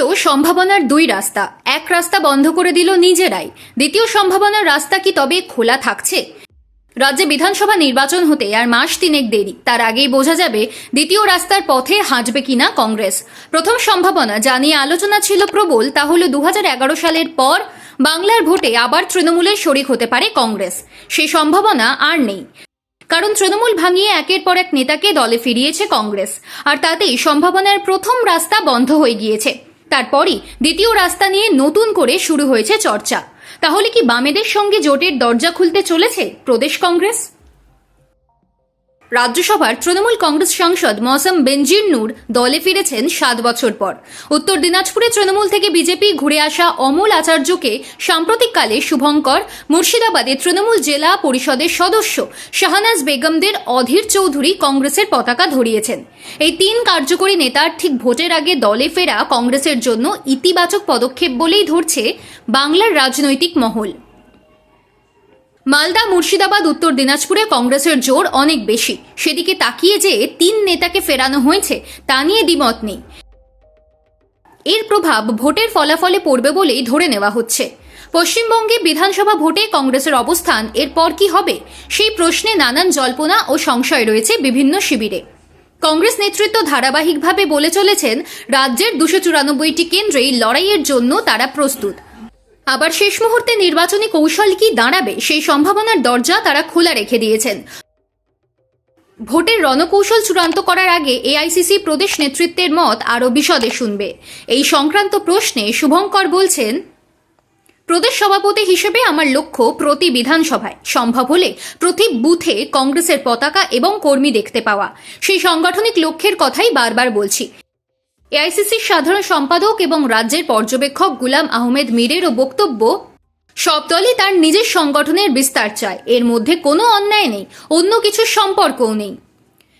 ছিল সম্ভাবনার দুই রাস্তা। এক রাস্তা বন্ধ করে দিল নিজেরাই। দ্বিতীয় সম্ভাবনার রাস্তা কি তবে খোলা থাকছে? রাজ্যে বিধানসভা নির্বাচন হতে আর মাস তিনেক দেরি। তার আগেই বোঝা যাবে দ্বিতীয় রাস্তার পথে হাঁটবে কিনা কংগ্রেস। প্রথম সম্ভাবনা যা নিয়ে আলোচনা ছিল প্রবল, তা হল 2011 সালের পর বাংলার ভোটে আবার তৃণমূলের শরিক হতে পারে কংগ্রেস। সেই সম্ভাবনা আর নেই, কারণ তৃণমূল ভাঙিয়ে একের পর এক নেতাকে দলে ফিরিয়েছে কংগ্রেস, আর তাতেই সম্ভাবনার প্রথম রাস্তা বন্ধ হয়ে গিয়েছে। তারপরই দ্বিতীয় রাস্তা নিয়ে নতুন করে শুরু হয়েছে চর্চা। তাহলে কি বামেদের সঙ্গে জোটের দরজা খুলতে চলেছে প্রদেশ কংগ্রেস? রাজ্যসভার তৃণমূল কংগ্রেস সাংসদ মৌসম বেনজির নূর দলে ফিরেছেন 7 বছর পর। উত্তর দিনাজপুরে তৃণমূল থেকে বিজেপি ঘুরে আসা অমল আচার্যকে সাম্প্রতিককালে শুভঙ্কর, মুর্শিদাবাদে তৃণমূল জেলা পরিষদের সদস্য শাহনাজ বেগমদের অধীর চৌধুরী কংগ্রেসের পতাকা ধরিয়েছেন। এই 3 কার্যকরী নেতার ঠিক ভোটের আগে দলে ফেরা কংগ্রেসের জন্য ইতিবাচক পদক্ষেপ বলেই ধরছে বাংলার রাজনৈতিক মহল। মালদা, মুর্শিদাবাদ, উত্তর দিনাজপুরে কংগ্রেসের জোর অনেক বেশি। সেদিকে তাকিয়ে যে 3 নেতাকে ফেরানো হয়েছে তা নিয়ে দ্বিমত নেই। এর প্রভাব ভোটের ফলাফলে পড়বে বলেই ধরে নেওয়া হচ্ছে। পশ্চিমবঙ্গে বিধানসভা ভোটে কংগ্রেসের অবস্থান এরপর কি হবে, সেই প্রশ্নে নানান জল্পনা ও সংশয় রয়েছে বিভিন্ন শিবিরে। কংগ্রেস নেতৃত্ব ধারাবাহিকভাবে বলে চলেছেন রাজ্যের 294টি কেন্দ্রেই লড়াইয়ের জন্য তারা প্রস্তুত। আবার শেষ মুহূর্তে নির্বাচনী কৌশল কি দাঁড়াবে, সেই সম্ভাবনার দরজা তারা খোলা রেখে দিয়েছেন। ভোটের রণকৌশল চূড়ান্ত করার আগে এআইসিসি প্রদেশ নেতৃত্বের মত আরও বিশদে শুনবে। এই সংক্রান্ত প্রশ্নে শুভঙ্কর বলছেন, প্রদেশ সভাপতি হিসেবে আমার লক্ষ্য প্রতি বিধানসভায়, সম্ভব হলে প্রতি বুথে কংগ্রেসের পতাকা এবং কর্মী দেখতে পাওয়া। সেই সাংগঠনিক লক্ষ্যের কথাই বারবার বলছি। এআইসিসির সাধারণ সম্পাদক এবং রাজ্যের পর্যবেক্ষক গুলাম আহমেদ মীরেরও বক্তব্য, সব দলই তার নিজের সংগঠনের বিস্তার চায়, এর মধ্যে কোনো অন্যায় নেই, অন্য কিছুর সম্পর্কও নেই।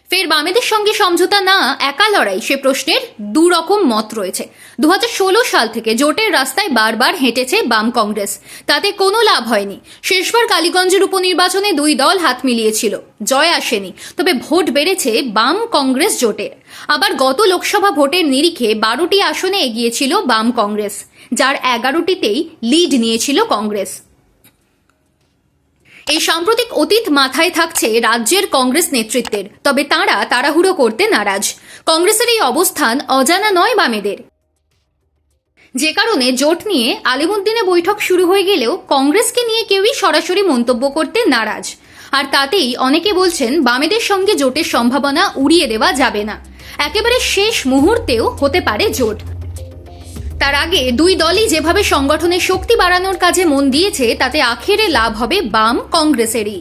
ফের বামেদের সঙ্গে সমঝোতা না একা লড়াই, সে প্রশ্নের 2 রকম মত রয়েছে। 2016 সাল থেকে জোটের রাস্তায় বারবার হেঁটেছে বাম কংগ্রেস, তাতে কোনো লাভ হয়নি। শেষবার কালীগঞ্জের উপনির্বাচনে 2 দল হাত মিলিয়েছিল, জয় আসেনি, তবে ভোট বেড়েছে বাম কংগ্রেস জোটের। আবার গত লোকসভা ভোটের নিরিখে 12টি আসনে এগিয়েছিল বাম কংগ্রেস, যার 11টিতেই লিড নিয়েছিল কংগ্রেস। এই সাম্প্রতিক অতীত মাথায় থাকছে রাজ্যের কংগ্রেস নেতৃত্বের, তবে তাঁরা তাড়াহুড়ো করতে নারাজ। কংগ্রেসের এই অবস্থান অজানা নয় বামেদের, যে কারণে জোট নিয়ে আলিমুদ্দিনে বৈঠক শুরু হয়ে গেলেও কংগ্রেসকে নিয়ে কেউই সরাসরি মন্তব্য করতে নারাজ। আর তাতেই অনেকে বলছেন বামেদের সঙ্গে জোটের সম্ভাবনা উড়িয়ে দেওয়া যাবে না, একেবারে শেষ মুহূর্তেও হতে পারে জোট। তার আগে 2 দলই যেভাবে সংগঠনের শক্তি বাড়ানোর কাজে মন দিয়েছে, তাতে আখেরে লাভ হবে বাম কংগ্রেসেরই।